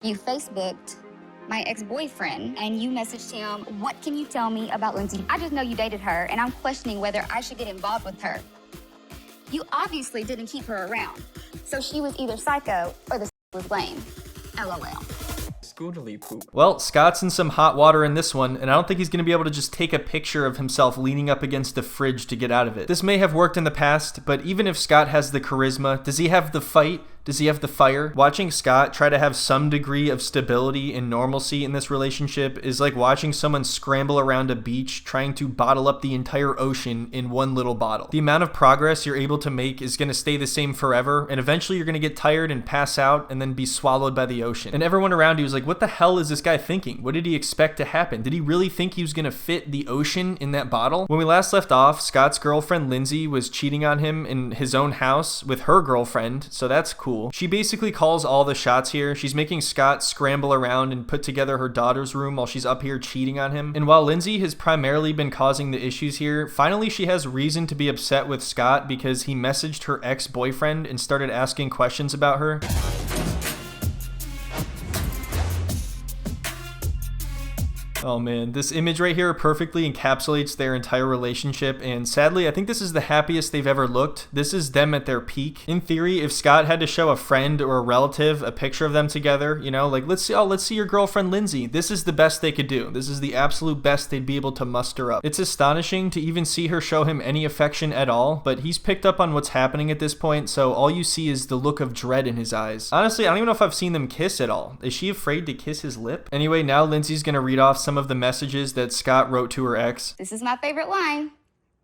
You Facebooked my ex-boyfriend and you messaged him, what can you tell me about Lindsay? I just know you dated her and I'm questioning whether I should get involved with her. You obviously didn't keep her around. So she was either psycho or the was lame. LOL. Scootily poop. Well, Scott's in some hot water in this one, and I don't think he's going to be able to just take a picture of himself leaning up against a fridge to get out of it. This may have worked in the past, but even if Scott has the charisma, does he have the fight? Does he have the fire? Watching Scott try to have some degree of stability and normalcy in this relationship is like watching someone scramble around a beach trying to bottle up the entire ocean in one little bottle. The amount of progress you're able to make is going to stay the same forever, and eventually you're going to get tired and pass out and then be swallowed by the ocean. And everyone around you is like, what the hell is this guy thinking? What did he expect to happen? Did he really think he was going to fit the ocean in that bottle? When we last left off, Scott's girlfriend Lindsay was cheating on him in his own house with her girlfriend, so that's cool. She basically calls all the shots here. She's making Scott scramble around and put together her daughter's room while she's up here cheating on him. And while Lindsay has primarily been causing the issues here, finally she has reason to be upset with Scott because he messaged her ex-boyfriend and started asking questions about her. Oh man, this image right here perfectly encapsulates their entire relationship, and sadly, I think this is the happiest they've ever looked. This is them at their peak. In theory, if Scott had to show a friend or a relative a picture of them together, you know, like let's see your girlfriend Lindsay. This is the best they could do. This is the absolute best they'd be able to muster up. It's astonishing to even see her show him any affection at all, but he's picked up on what's happening at this point, so all you see is the look of dread in his eyes. Honestly, I don't even know if I've seen them kiss at all. Is she afraid to kiss his lip? Anyway, now Lindsay's gonna read off some of the messages that Scott wrote to her ex. This is my favorite line.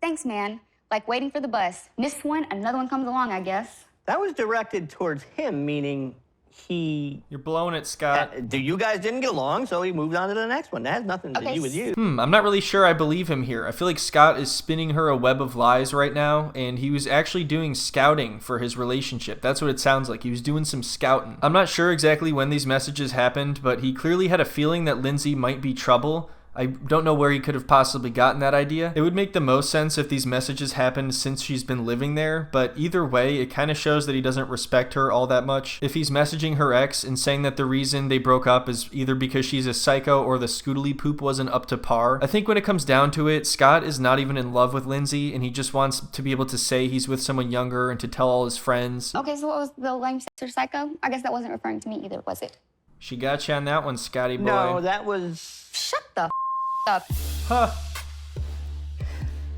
Thanks, man. Like waiting for the bus. Missed one, another one comes along, I guess. That was directed towards him, meaning he... You're blowing it, Scott. You guys didn't get along, so he moved on to the next one. That has nothing to do with you. I'm not really sure I believe him here. I feel like Scott is spinning her a web of lies right now, and he was actually doing scouting for his relationship. That's what it sounds like. He was doing some scouting. I'm not sure exactly when these messages happened, but he clearly had a feeling that Lindsay might be trouble. I don't know where he could have possibly gotten that idea. It would make the most sense if these messages happened since she's been living there, but either way, it kind of shows that he doesn't respect her all that much. If he's messaging her ex and saying that the reason they broke up is either because she's a psycho or the scootily poop wasn't up to par, I think when it comes down to it, Scott is not even in love with Lindsay, and he just wants to be able to say he's with someone younger and to tell all his friends. Okay, so what was the lame sister psycho? I guess that wasn't referring to me either, was it? She got you on that one, Scotty boy. No, that was... Shut the up. Huh.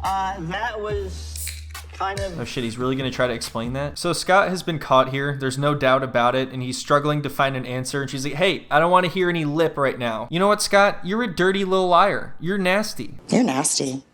That was kind of... Oh shit, he's really gonna try to explain that? So Scott has been caught here, there's no doubt about it, and he's struggling to find an answer, and she's like, hey, I don't want to hear any lip right now. You know what, Scott? You're a dirty little liar. You're nasty. You're nasty.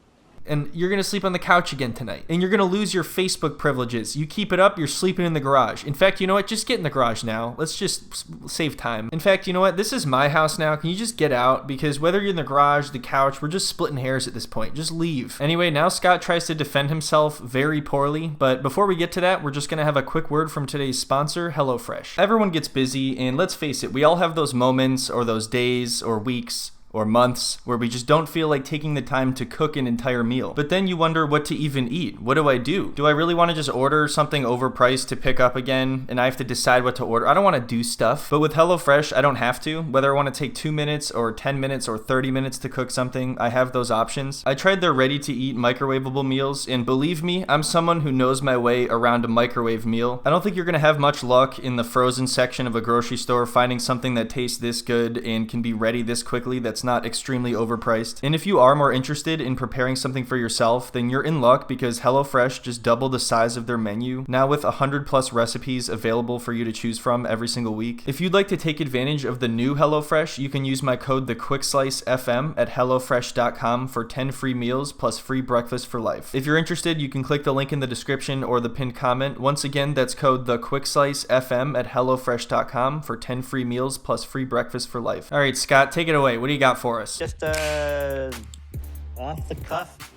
And you're gonna sleep on the couch again tonight. And you're gonna lose your Facebook privileges. You keep it up, you're sleeping in the garage. In fact, you know what? Just get in the garage now. Let's just save time. In fact, you know what? This is my house now. Can you just get out? Because whether you're in the garage, the couch, we're just splitting hairs at this point. Just leave. Anyway, now Scott tries to defend himself very poorly. But before we get to that, we're just gonna have a quick word from today's sponsor, HelloFresh. Everyone gets busy, and let's face it, we all have those moments or those days or weeks or months where we just don't feel like taking the time to cook an entire meal. But then you wonder what to even eat. What do I do? Do I really want to just order something overpriced to pick up again and I have to decide what to order? I don't want to do stuff. But with HelloFresh, I don't have to. Whether I want to take 2 minutes or 10 minutes or 30 minutes to cook something, I have those options. I tried their ready-to-eat microwavable meals, and believe me, I'm someone who knows my way around a microwave meal. I don't think you're going to have much luck in the frozen section of a grocery store finding something that tastes this good and can be ready this quickly that's not extremely overpriced. And if you are more interested in preparing something for yourself, then you're in luck because HelloFresh just doubled the size of their menu, now with 100 plus recipes available for you to choose from every single week. If you'd like to take advantage of the new HelloFresh, you can use my code TheQuickSliceFM at HelloFresh.com for 10 free meals plus free breakfast for life. If you're interested, you can click the link in the description or the pinned comment. Once again, that's code TheQuickSliceFM at HelloFresh.com for 10 free meals plus free breakfast for life. All right, Scott, take it away. What do you got for us? Just off the cuff,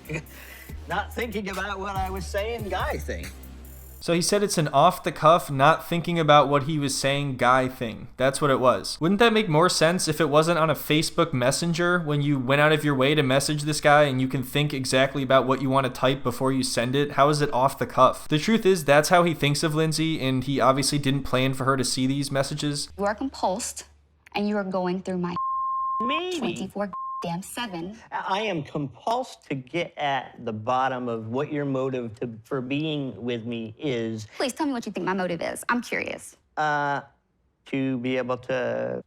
not thinking about what I was saying guy thing. So he said it's an off-the-cuff, not thinking about what he was saying guy thing. That's what it was. Wouldn't that make more sense if it wasn't on a Facebook Messenger when you went out of your way to message this guy and you can think exactly about what you want to type before you send it? How is it off the cuff? The truth is, that's how he thinks of Lindsay, and he obviously didn't plan for her to see these messages. You are compulsed and you are going through my Maybe. 24/7. I am compulsed to get at the bottom of what your motive for being with me is. Please tell me what you think my motive is. I'm curious. To be able to,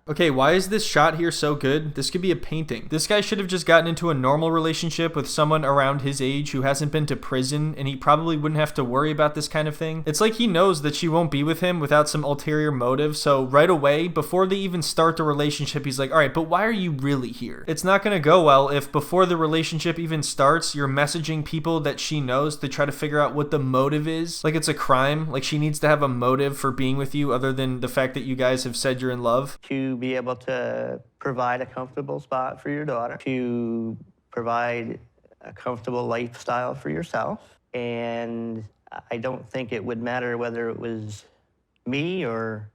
Okay, why is this shot here so good? This could be a painting. This guy should have just gotten into a normal relationship with someone around his age who hasn't been to prison, and he probably wouldn't have to worry about this kind of thing. It's like he knows that she won't be with him without some ulterior motive, so right away, before they even start the relationship, he's like, all right, but why are you really here? It's not gonna go well if before the relationship even starts, you're messaging people that she knows to try to figure out what the motive is. Like it's a crime, like she needs to have a motive for being with you other than the fact that you guys have said you're in love. to be able to provide a comfortable spot for your daughter, to provide a comfortable lifestyle for yourself. And I don't think it would matter whether it was me or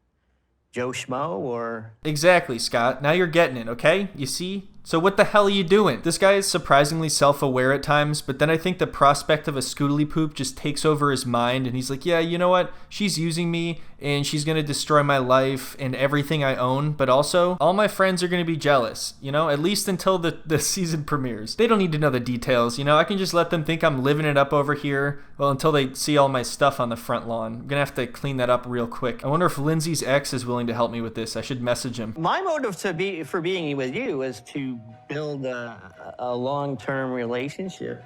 Joe Schmo or... Exactly, Scott. Now you're getting it, okay? You see? So what the hell are you doing? This guy is surprisingly self-aware at times, but then I think the prospect of a scoodly poop just takes over his mind, and he's like, yeah, you know what? She's using me, and she's gonna destroy my life and everything I own, but also, all my friends are gonna be jealous, you know? At least until the season premieres. They don't need to know the details, you know? I can just let them think I'm living it up over here, well, until they see all my stuff on the front lawn. I'm gonna have to clean that up real quick. I wonder if Lindsay's ex is willing to help me with this. I should message him. My motive for being with you is to build a long-term relationship.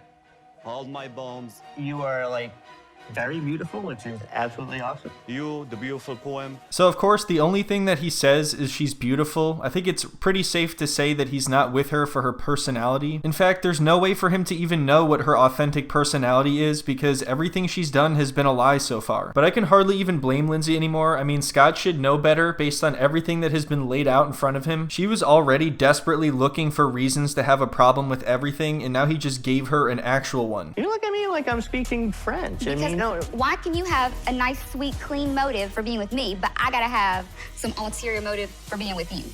Hold my bombs. You are like very beautiful, which is absolutely awesome. You, the beautiful poem. So of course the only thing that he says is she's beautiful. I think it's pretty safe to say that he's not with her for her personality. In fact, there's no way for him to even know what her authentic personality is because everything she's done has been a lie so far. But I can hardly even blame Lindsay anymore. I mean, Scott should know better based on everything that has been laid out in front of him. She was already desperately looking for reasons to have a problem with everything, and now he just gave her an actual one. You look at me like I'm speaking French. I mean, no. Why can you have a nice, sweet, clean motive for being with me, but I gotta have some ulterior motive for being with you?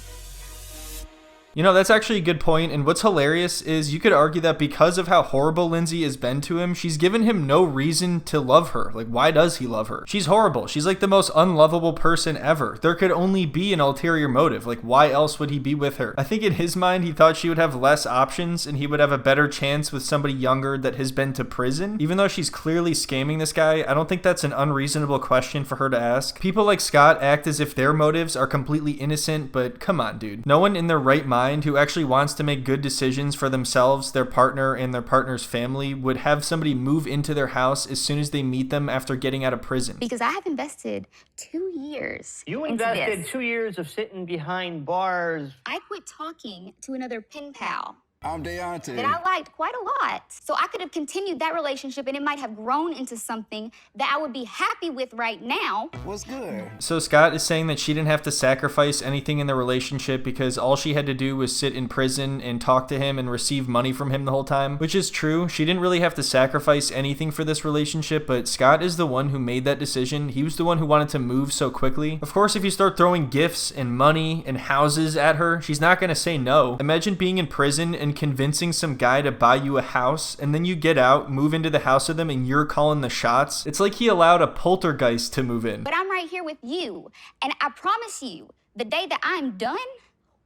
You know, that's actually a good point, and what's hilarious is you could argue that because of how horrible Lindsay has been to him, she's given him no reason to love her. Like, why does he love her? She's horrible. She's like the most unlovable person ever. There could only be an ulterior motive. Like, why else would he be with her? I think in his mind, he thought she would have less options, and he would have a better chance with somebody younger that has been to prison. Even though she's clearly scamming this guy, I don't think that's an unreasonable question for her to ask. People like Scott act as if their motives are completely innocent, but come on, dude. No one in their right mind who actually wants to make good decisions for themselves, their partner, and their partner's family would have somebody move into their house as soon as they meet them after getting out of prison. Because I have invested 2 years. You into invested this. 2 years of sitting behind bars. I quit talking to another pen pal I'm Deontay. that I liked quite a lot. So I could have continued that relationship and it might have grown into something that I would be happy with right now. What's good? So Scott is saying that she didn't have to sacrifice anything in the relationship because all she had to do was sit in prison and talk to him and receive money from him the whole time, which is true. She didn't really have to sacrifice anything for this relationship, but Scott is the one who made that decision. He was the one who wanted to move so quickly. Of course, if you start throwing gifts and money and houses at her, she's not going to say no. Imagine being in prison and convincing some guy to buy you a house, and then you get out, move into the house with them, and you're calling the shots. It's like he allowed a poltergeist to move in. But I'm right here with you. And I promise you, the day that I'm done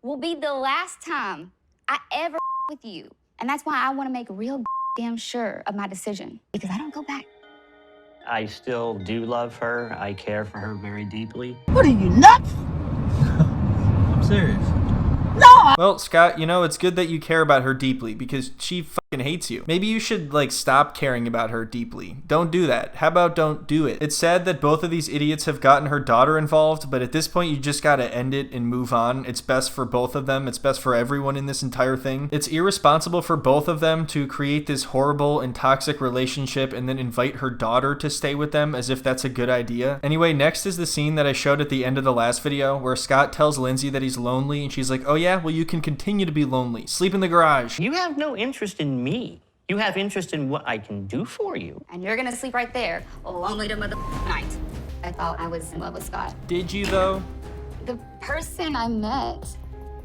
will be the last time I ever with you. And that's why I want to make real damn sure of my decision. Because I don't go back. I still do love her. I care for her very deeply. What are you, nuts? I'm serious. Well, Scott, you know, it's good that you care about her deeply because she fucking hates you. Maybe you should, like, stop caring about her deeply. Don't do that. How about don't do it? It's sad that both of these idiots have gotten her daughter involved, but at this point, you just gotta end it and move on. It's best for both of them. It's best for everyone in this entire thing. It's irresponsible for both of them to create this horrible and toxic relationship and then invite her daughter to stay with them as if that's a good idea. Anyway, next is the scene that I showed at the end of the last video where Scott tells Lindsay that he's lonely and she's like, oh yeah, well you can continue to be lonely. Sleep in the garage. You have no interest in me. You have interest in what I can do for you. And you're gonna sleep right there, lonely to mother night. I thought I was in love with Scott. Did you though? The person I met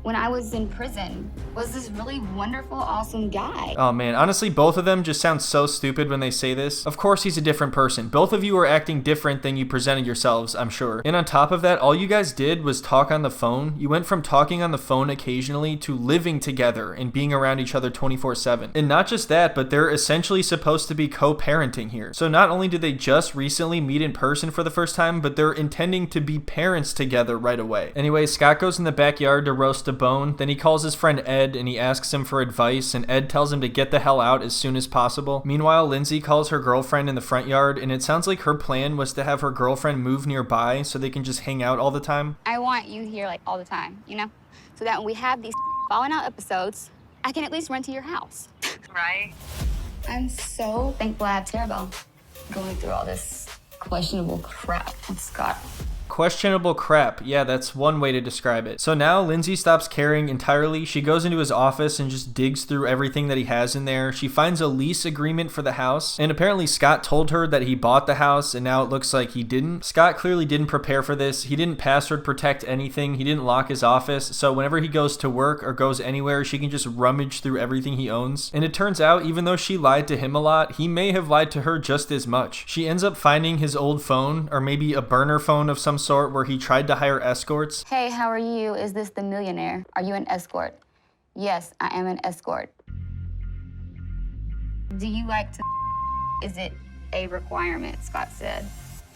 when I was in prison was this really wonderful, awesome guy. Oh man, honestly, both of them just sound so stupid when they say this. Of course he's a different person. Both of you are acting different than you presented yourselves, I'm sure. And on top of that, all you guys did was talk on the phone. You went from talking on the phone occasionally to living together and being around each other 24/7. And not just that, but they're essentially supposed to be co-parenting here. So not only did they just recently meet in person for the first time, but they're intending to be parents together right away. Anyway, Scott goes in the backyard to roast a bone. Then he calls his friend Ed and he asks him for advice, and Ed tells him to get the hell out as soon as possible. Meanwhile, Lindsay calls her girlfriend in the front yard, and it sounds like her plan was to have her girlfriend move nearby so they can just hang out all the time. I want you here like all the time, you know? So that when we have these falling out episodes, I can at least run to your house. Right? I'm so thankful I have Terabelle going through all this questionable crap with Scott. Questionable crap. Yeah, that's one way to describe it. So now Lindsay stops caring entirely. She goes into his office and just digs through everything that he has in there. She finds a lease agreement for the house, and apparently Scott told her that he bought the house, and now it looks like he didn't. Scott clearly didn't prepare for this. He didn't password protect anything. He didn't lock his office, so whenever he goes to work or goes anywhere, she can just rummage through everything he owns. And it turns out, even though she lied to him a lot, he may have lied to her just as much. She ends up finding his old phone, or maybe a burner phone of some sort, where he tried to hire escorts. Hey, how are you? Is this the millionaire? Are you an escort? Yes, I am an escort. Do you like to? Is it a requirement? Scott said.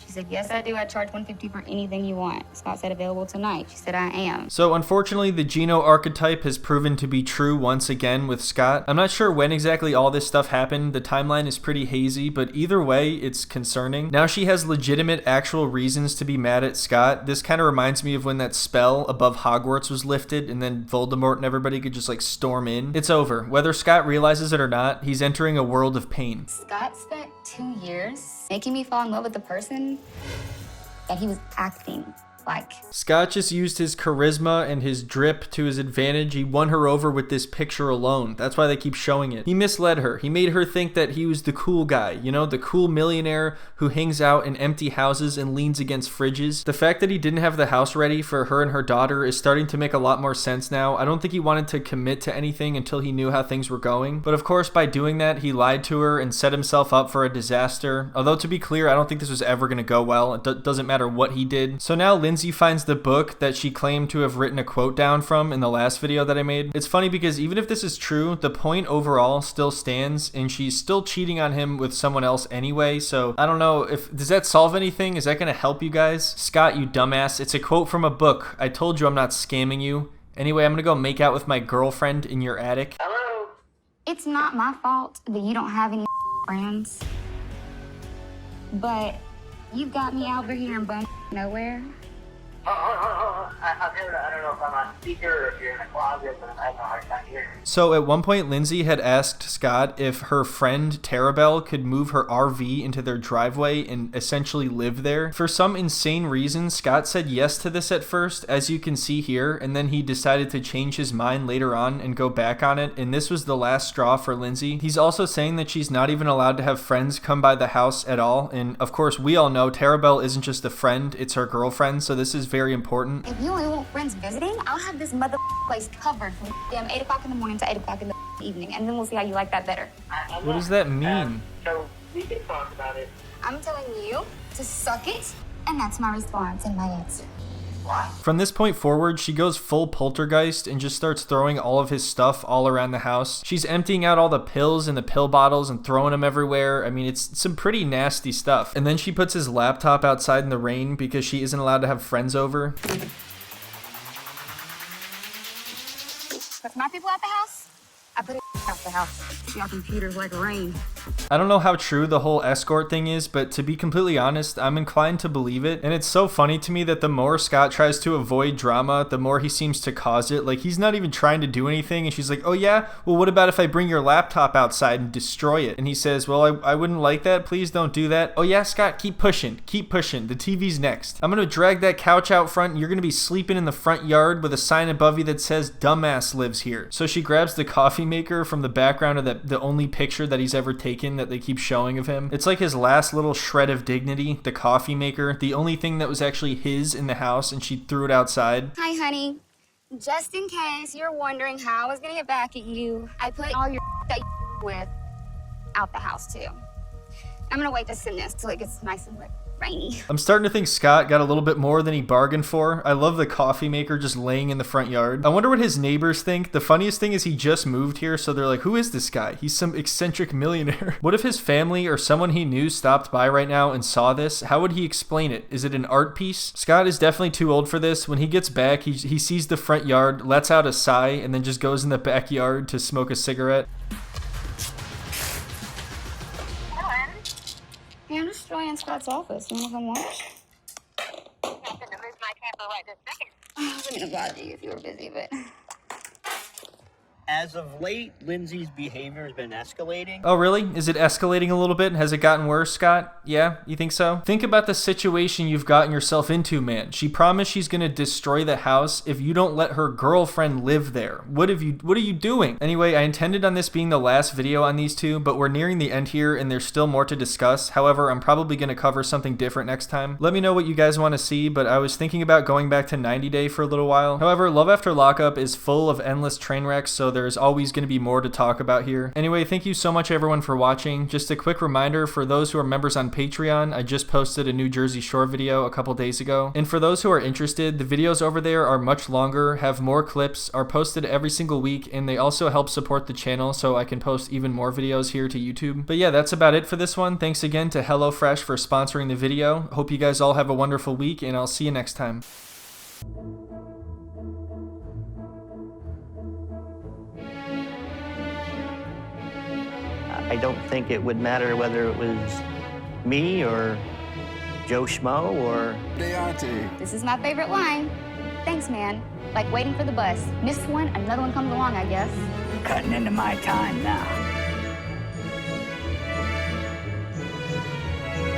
She said, yes, I do. I charge $150 for anything you want. Scott said, available tonight. She said, I am. So unfortunately, the Gino archetype has proven to be true once again with Scott. I'm not sure when exactly all this stuff happened. The timeline is pretty hazy, but either way, it's concerning. Now she has legitimate, actual reasons to be mad at Scott. This kind of reminds me of when that spell above Hogwarts was lifted and then Voldemort and everybody could just like storm in. It's over. Whether Scott realizes it or not, he's entering a world of pain. Scott spent 2 years making me fall in love with the person that he was acting like. Scott just used his charisma and his drip to his advantage. He won her over with this picture alone. That's why they keep showing it. He misled her. He made her think that he was the cool guy, you know, the cool millionaire who hangs out in empty houses and leans against fridges. The fact that he didn't have the house ready for her and her daughter is starting to make a lot more sense now. I don't think he wanted to commit to anything until he knew how things were going. But of course, by doing that, he lied to her and set himself up for a disaster. Although to be clear, I don't think this was ever going to go well. It doesn't matter what he did. So now Lindsay finds the book that she claimed to have written a quote down from in the last video that I made. It's funny because even if this is true, the point overall still stands, and she's still cheating on him with someone else anyway. So I don't know if, does that solve anything? Is that going to help you guys? Scott, you dumbass. It's a quote from a book. I told you I'm not scamming you. Anyway, I'm going to go make out with my girlfriend in your attic. Hello? It's not my fault that you don't have any friends. But you got me over here in bum nowhere. Hold on. I don't know if I'm on speaker or if you're in a closet, but I have a hard time hearing. So at one point, Lindsay had asked Scott if her friend Terabelle could move her RV into their driveway and essentially live there. For some insane reason, Scott said yes to this at first, as you can see here, and then he decided to change his mind later on and go back on it, and this was the last straw for Lindsay. He's also saying that she's not even allowed to have friends come by the house at all, and of course we all know Terabelle isn't just a friend, it's her girlfriend, so this is very important. If you only want friends visiting, I'll have this mother place covered from damn 8 o'clock in the morning to 8 o'clock in the evening, and then we'll see how you like that better. What does that mean? So we can talk about it. I'm telling you to suck it, and that's my response and my answer. Why? From this point forward, she goes full poltergeist and just starts throwing all of his stuff all around the house. She's emptying out all the pills in the pill bottles and throwing them everywhere. I mean, it's some pretty nasty stuff. And then she puts his laptop outside in the rain because she isn't allowed to have friends over. Put my people at the house, I put it out the house. Y'all computers like rain. I don't know how true the whole escort thing is, but to be completely honest, I'm inclined to believe it. And it's so funny to me that the more Scott tries to avoid drama, the more he seems to cause it. Like, he's not even trying to do anything, and she's like, oh yeah? Well, what about if I bring your laptop outside and destroy it? And he says, well, I wouldn't like that. Please don't do that. Oh yeah, Scott, keep pushing. Keep pushing. The TV's next. I'm gonna drag that couch out front, and you're gonna be sleeping in the front yard with a sign above you that says, dumbass lives here. So she grabs the coffee maker from the background of the only picture that he's ever taken that they keep showing of him. It's like his last little shred of dignity, the coffee maker, the only thing that was actually his in the house, and she threw it outside. Hi, honey. Just in case you're wondering how I was gonna get back at you, I put all your that you with out the house too. I'm gonna wait to send this till it gets nice and rainy. I'm starting to think Scott got a little bit more than he bargained for. I love the coffee maker just laying in the front yard. I wonder what his neighbors think. The funniest thing is he just moved here, so they're like, who is this guy? He's some eccentric millionaire. What if his family or someone he knew stopped by right now and saw this? How would he explain it? Is it an art piece? Scott is definitely too old for this. When he gets back, he sees the front yard, lets out a sigh, and then just goes in the backyard to smoke a cigarette. Yeah, I'm just enjoying Scott's office. You want to come watch? I'm gonna move my camera right this second. I wasn't gonna bother you if you were busy, but As of late, Lindsay's behavior has been escalating. Oh, really? Is it escalating a little bit? Has it gotten worse, Scott? Yeah? You think so? Think about the situation you've gotten yourself into, man. She promised she's gonna destroy the house if you don't let her girlfriend live there. What are you doing? Anyway, I intended on this being the last video on these two, but we're nearing the end here and there's still more to discuss. However, I'm probably gonna cover something different next time. Let me know what you guys want to see, but I was thinking about going back to 90 Day for a little while. However, Love After Lockup is full of endless train wrecks, so there's always going to be more to talk about here. Anyway, thank you so much everyone for watching. Just a quick reminder for those who are members on Patreon, I just posted a New Jersey Shore video a couple days ago. And for those who are interested, the videos over there are much longer, have more clips, are posted every single week, and they also help support the channel so I can post even more videos here to YouTube. But yeah, that's about it for this one. Thanks again to HelloFresh for sponsoring the video. Hope you guys all have a wonderful week, and I'll see you next time. I don't think it would matter whether it was me or Joe Schmo or... Hey, Auntie. this is my favorite line. Thanks, man. Like waiting for the bus. Missed one, another one comes along, I guess. Cutting into my time now.